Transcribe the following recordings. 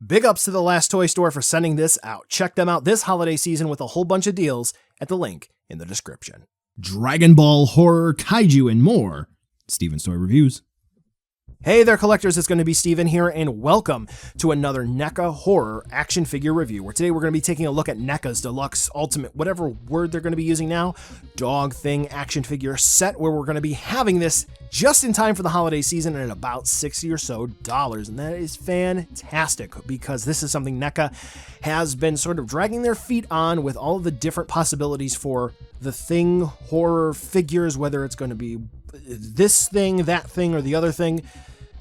Big ups to the Last Toy Store for sending this out. Check them out this holiday season with a whole bunch of deals at the link in the description. Dragon Ball, horror, kaiju, and more. Steven's Toy Reviews. Hey there, collectors. It's going to be Steven here, and welcome to another NECA horror action figure review, where today we're going to be taking a look at NECA's Deluxe Ultimate, whatever word they're going to be using now, Dog Thing action figure set, where we're going to be having this just in time for the holiday season at about $60 or so. And that is fantastic, because this is something NECA has been sort of dragging their feet on with all of the different possibilities for the Thing horror figures, whether it's going to be this thing, that thing, or the other thing.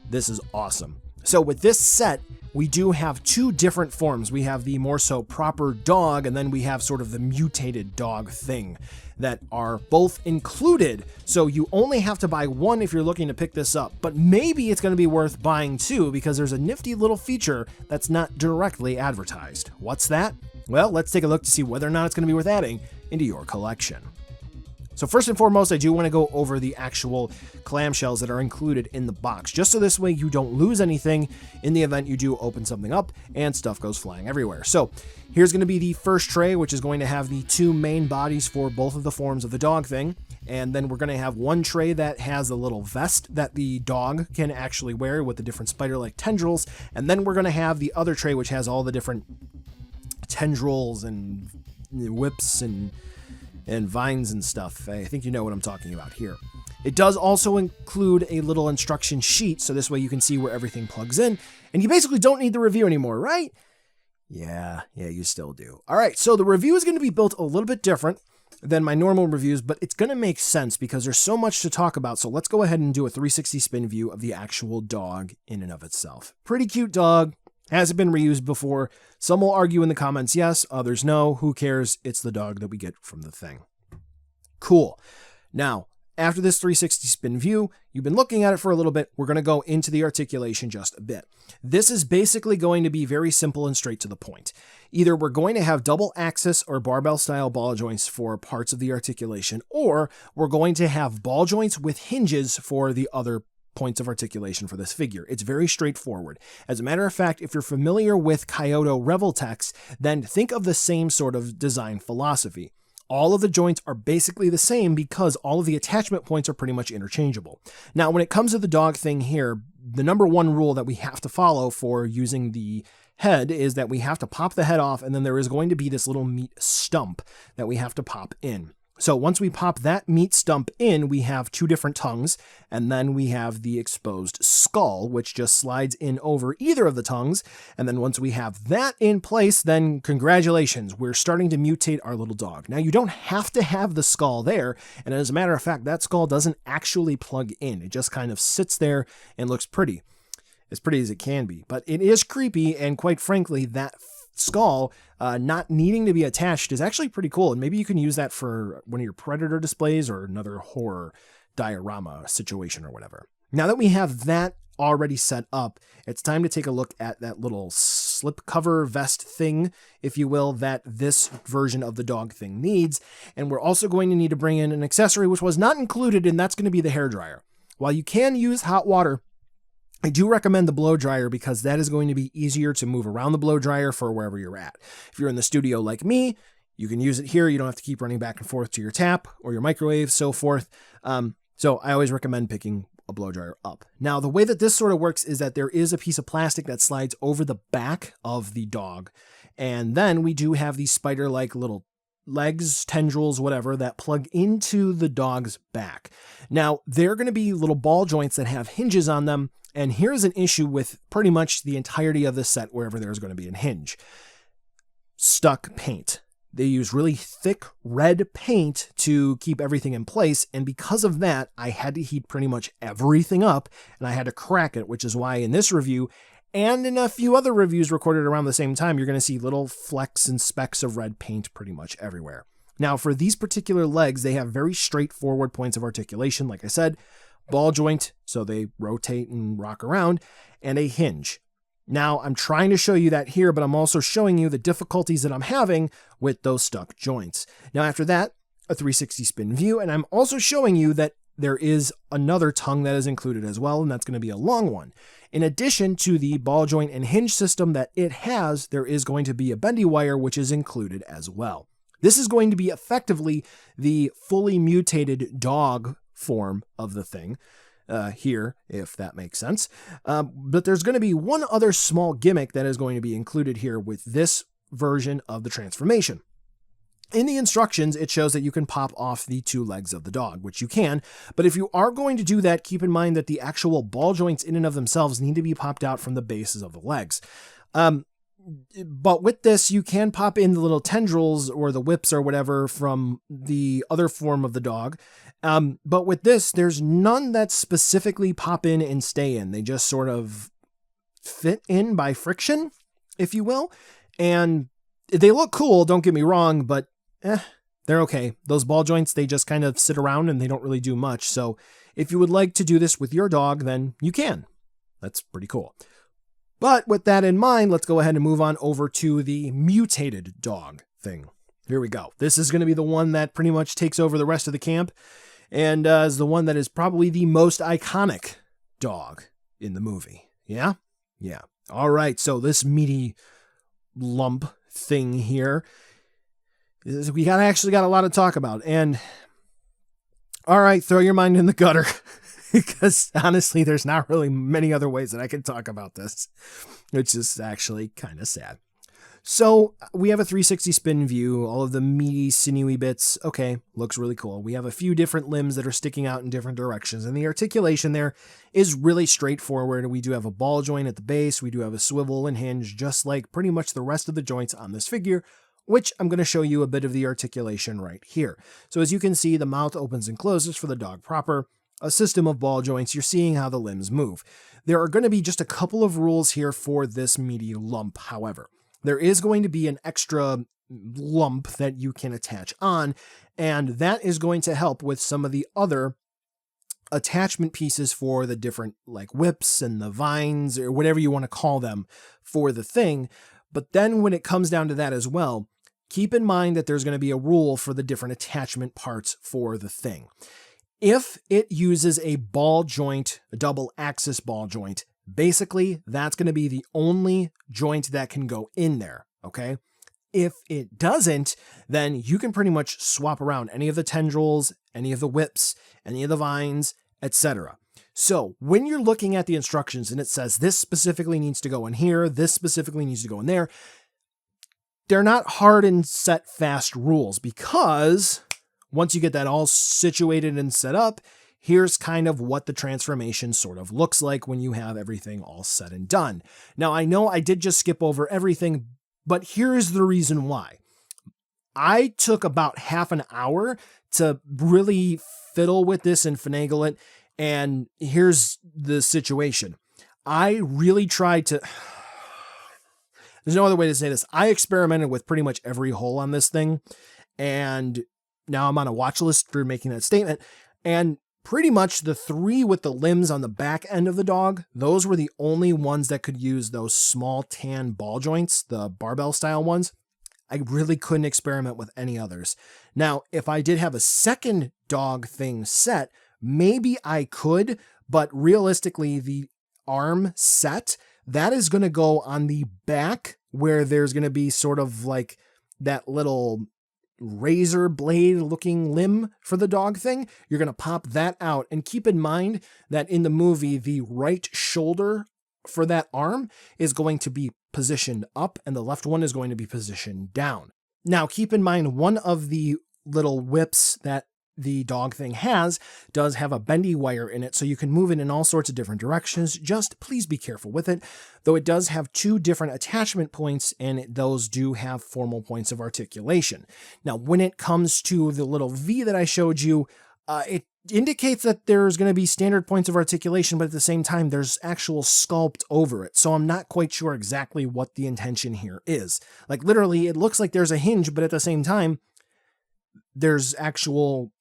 This is awesome. So with this set, we do have two different forms. We have the more so proper dog, and then we have sort of the mutated dog thing that are both included. So you only have to buy one if you're looking to pick this up, but maybe it's going to be worth buying two because there's a nifty little feature that's not directly advertised. What's that? Well, let's take a look to see whether or not it's going to be worth adding into your collection. So first and foremost, I do want to go over the actual clamshells that are included in the box, just so this way you don't lose anything in the event you do open something up and stuff goes flying everywhere. So here's going to be the first tray, which is going to have the two main bodies for both of the forms of the dog thing. And then we're going to have one tray that has a little vest that the dog can actually wear with the different spider-like tendrils. And then we're going to have the other tray, which has all the different tendrils and whips and vines and stuff. I think you know what I'm talking about here. It does also include a little instruction sheet, so this way you can see where everything plugs in, and you basically don't need the review anymore, right? Yeah, you still do. All right, so the review is going to be built a little bit different than my normal reviews, but it's going to make sense because there's so much to talk about, so let's go ahead and do a 360 spin view of the actual dog in and of itself. Pretty cute dog. Has it been reused before? Some will argue in the comments yes, others no. Who cares? It's the dog that we get from the thing. Cool. Now, after this 360 spin view, you've been looking at it for a little bit. We're going to go into the articulation just a bit. This is basically going to be very simple and straight to the point. Either we're going to have double axis or barbell style ball joints for parts of the articulation, or we're going to have ball joints with hinges for the other points of articulation for this figure. It's very straightforward. As a matter of fact, if you're familiar with Kyoto Revoltex, then think of the same sort of design philosophy. All of the joints are basically the same because all of the attachment points are pretty much interchangeable. Now, when it comes to the dog thing here, the number one rule that we have to follow for using the head is that we have to pop the head off, and then there is going to be this little meat stump that we have to pop in. So once we pop that meat stump in, we have two different tongues, and then we have the exposed skull, which just slides in over either of the tongues. And then once we have that in place, then congratulations, we're starting to mutate our little dog. Now, you don't have to have the skull there, and as a matter of fact, that skull doesn't actually plug in. It just kind of sits there and looks pretty. As pretty as it can be, but it is creepy, and quite frankly, that skull not needing to be attached is actually pretty cool, and maybe you can use that for one of your Predator displays or another horror diorama situation or whatever. Now that we have that already set up, it's time to take a look at that little slip cover vest thing, if you will, that this version of the dog thing needs, and we're also going to need to bring in an accessory which was not included, and that's going to be the hairdryer. While you can use hot water, I do recommend the blow dryer because that is going to be easier to move around the blow dryer for wherever you're at. If you're in the studio like me, you can use it here. You don't have to keep running back and forth to your tap or your microwave, so forth. So I always recommend picking a blow dryer up. Now, the way that this sort of works is that there is a piece of plastic that slides over the back of the dog. And then we do have these spider-like little legs, tendrils, whatever, that plug into the dog's back. Now, they're going to be little ball joints that have hinges on them. And here's an issue with pretty much the entirety of the set wherever there's going to be a hinge. Stuck paint. They use really thick red paint to keep everything in place, and because of that, I had to heat pretty much everything up, and I had to crack it, which is why in this review, and in a few other reviews recorded around the same time, you're going to see little flecks and specks of red paint pretty much everywhere. Now, for these particular legs, they have very straightforward points of articulation, like I said, ball joint, so they rotate and rock around, and a hinge. Now, I'm trying to show you that here, but I'm also showing you the difficulties that I'm having with those stuck joints. Now, after that, a 360 spin view, and I'm also showing you that there is another tongue that is included as well, and that's going to be a long one. In addition to the ball joint and hinge system that it has, there is going to be a bendy wire, which is included as well. This is going to be effectively the fully mutated dog form of the thing here, if that makes sense. But there's going to be one other small gimmick that is going to be included here with this version of the transformation. In the instructions, it shows that you can pop off the 2 legs of the dog, which you can, but if you are going to do that, keep in mind that the actual ball joints in and of themselves need to be popped out from the bases of the legs. But with this, you can pop in the little tendrils or the whips or whatever from the other form of the dog. But with this, there's none that specifically pop in and stay in. They just sort of fit in by friction, if you will. And they look cool, don't get me wrong, but they're okay. Those ball joints, they just kind of sit around and they don't really do much. So if you would like to do this with your dog, then you can. That's pretty cool. But with that in mind, let's go ahead and move on over to the mutated dog thing. Here we go. This is going to be the one that pretty much takes over the rest of the camp and is the one that is probably the most iconic dog in the movie. Yeah? Yeah. All right. So this meaty lump thing here, we actually got a lot to talk about. And all right, throw your mind in the gutter because honestly, there's not really many other ways that I can talk about this, which is actually kind of sad. So we have a 360 spin view, all of the meaty, sinewy bits. Okay, looks really cool. We have a few different limbs that are sticking out in different directions, and the articulation there is really straightforward. We do have a ball joint at the base. We do have a swivel and hinge, just like pretty much the rest of the joints on this figure, which I'm going to show you a bit of the articulation right here. So as you can see, the mouth opens and closes for the dog proper, a system of ball joints. You're seeing how the limbs move. There are going to be just a couple of rules here for this meaty lump, however. There is going to be an extra lump that you can attach on, and that is going to help with some of the other attachment pieces for the different like whips and the vines or whatever you want to call them for the thing. But then when it comes down to that as well, keep in mind that there's going to be a rule for the different attachment parts for the thing. If it uses a ball joint, a double axis ball joint, basically that's going to be the only joint that can go in there, okay? If it doesn't, then you can pretty much swap around any of the tendrils, any of the whips, any of the vines, etc. So when you're looking at the instructions and it says this specifically needs to go in here, this specifically needs to go in there, they're not hard and set fast rules, because once you get that all situated and set up, here's kind of what the transformation sort of looks like when you have everything all said and done. Now, I know I did just skip over everything, but here's the reason why. I took about half an hour to really fiddle with this and finagle it, and here's the situation. I really tried to... There's no other way to say this. I experimented with pretty much every hole on this thing, and now I'm on a watch list for making that statement, and pretty much the 3 with the limbs on the back end of the dog, those were the only ones that could use those small tan ball joints, the barbell style ones. I really couldn't experiment with any others. Now, if I did have a second dog thing set, maybe I could, but realistically, the arm set, that is going to go on the back where there's going to be sort of like that little razor blade looking limb for the dog thing. You're going to pop that out, and keep in mind that in the movie, the right shoulder for that arm is going to be positioned up and the left one is going to be positioned down. Now, keep in mind, one of the little whips that the dog thing does have a bendy wire in it, so you can move it in all sorts of different directions. Just please be careful with it, though it does have 2 different attachment points, and those do have formal points of articulation. Now, when it comes to the little V that I showed you, it indicates that there's going to be standard points of articulation, but at the same time, there's actual sculpt over it, so I'm not quite sure exactly what the intention here is. Like, literally, it looks like there's a hinge, but at the same time, there's actual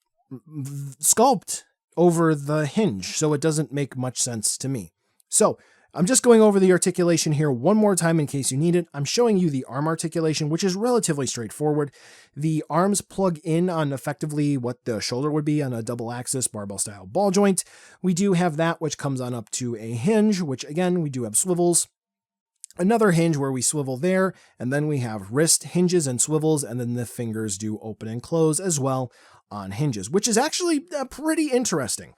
sculpt over the hinge, so it doesn't make much sense to me. So I'm just going over the articulation here one more time in case you need it. I'm showing you the arm articulation, which is relatively straightforward. The arms plug in on effectively what the shoulder would be on a double axis barbell style ball joint. We do have that, which comes on up to a hinge, which again, we do have swivels. Another hinge where we swivel there, and then we have wrist hinges and swivels, and then the fingers do open and close as well on hinges, which is actually pretty interesting.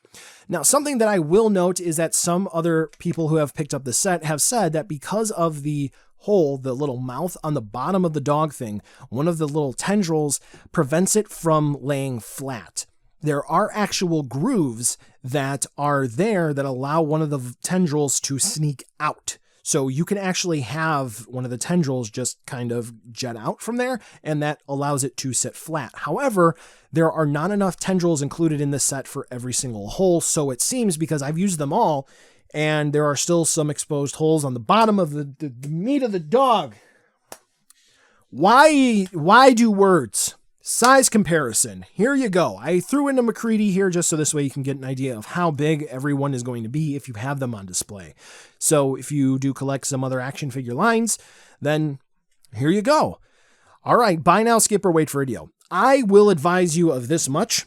Now, something that I will note is that some other people who have picked up the set have said that because of the hole, the little mouth on the bottom of the dog thing, one of the little tendrils prevents it from laying flat. There are actual grooves that are there that allow one of the tendrils to sneak out. So you can actually have one of the tendrils just kind of jet out from there, and that allows it to sit flat. However, there are not enough tendrils included in the set for every single hole, so it seems, because I've used them all, and there are still some exposed holes on the bottom of the meat of the dog. Why do words? Size comparison. Here you go. I threw in a McCready here just so this way you can get an idea of how big everyone is going to be if you have them on display. So if you do collect some other action figure lines, then here you go. All right, buy now, skip, or wait for a deal. I will advise you of this much.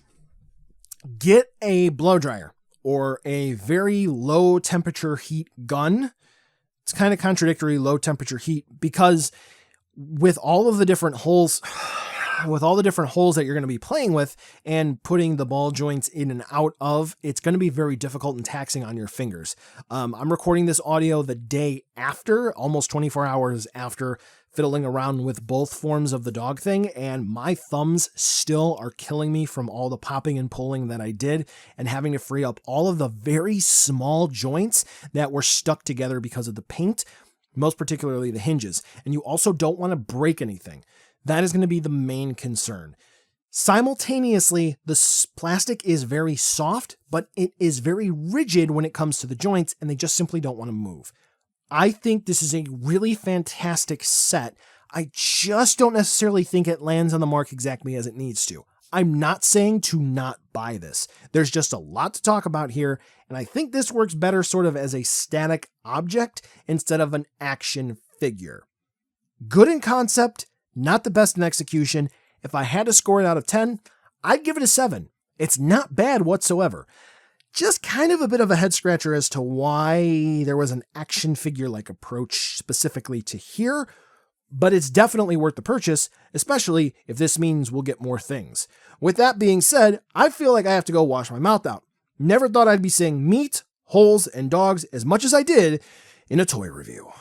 Get a blow dryer or a very low temperature heat gun. It's kind of contradictory, low temperature heat, because with all of the different holes... with all the different holes that you're going to be playing with and putting the ball joints in and out of, it's going to be very difficult and taxing on your fingers. I'm recording this audio the day after, almost 24 hours after fiddling around with both forms of the dog thing, and my thumbs still are killing me from all the popping and pulling that I did and having to free up all of the very small joints that were stuck together because of the paint, most particularly the hinges. And you also don't want to break anything. That is going to be the main concern. Simultaneously, the plastic is very soft, but it is very rigid when it comes to the joints, and they just simply don't want to move. I think this is a really fantastic set. I just don't necessarily think it lands on the mark exactly as it needs to. I'm not saying to not buy this. There's just a lot to talk about here, and I think this works better sort of as a static object instead of an action figure. Good in concept, not the best in execution. If I had to score it out of 10, I'd give it a 7. It's not bad whatsoever. Just kind of a bit of a head scratcher as to why there was an action figure-like approach specifically to here, but it's definitely worth the purchase, especially if this means we'll get more things. With that being said, I feel like I have to go wash my mouth out. Never thought I'd be saying meat, holes, and dogs as much as I did in a toy review.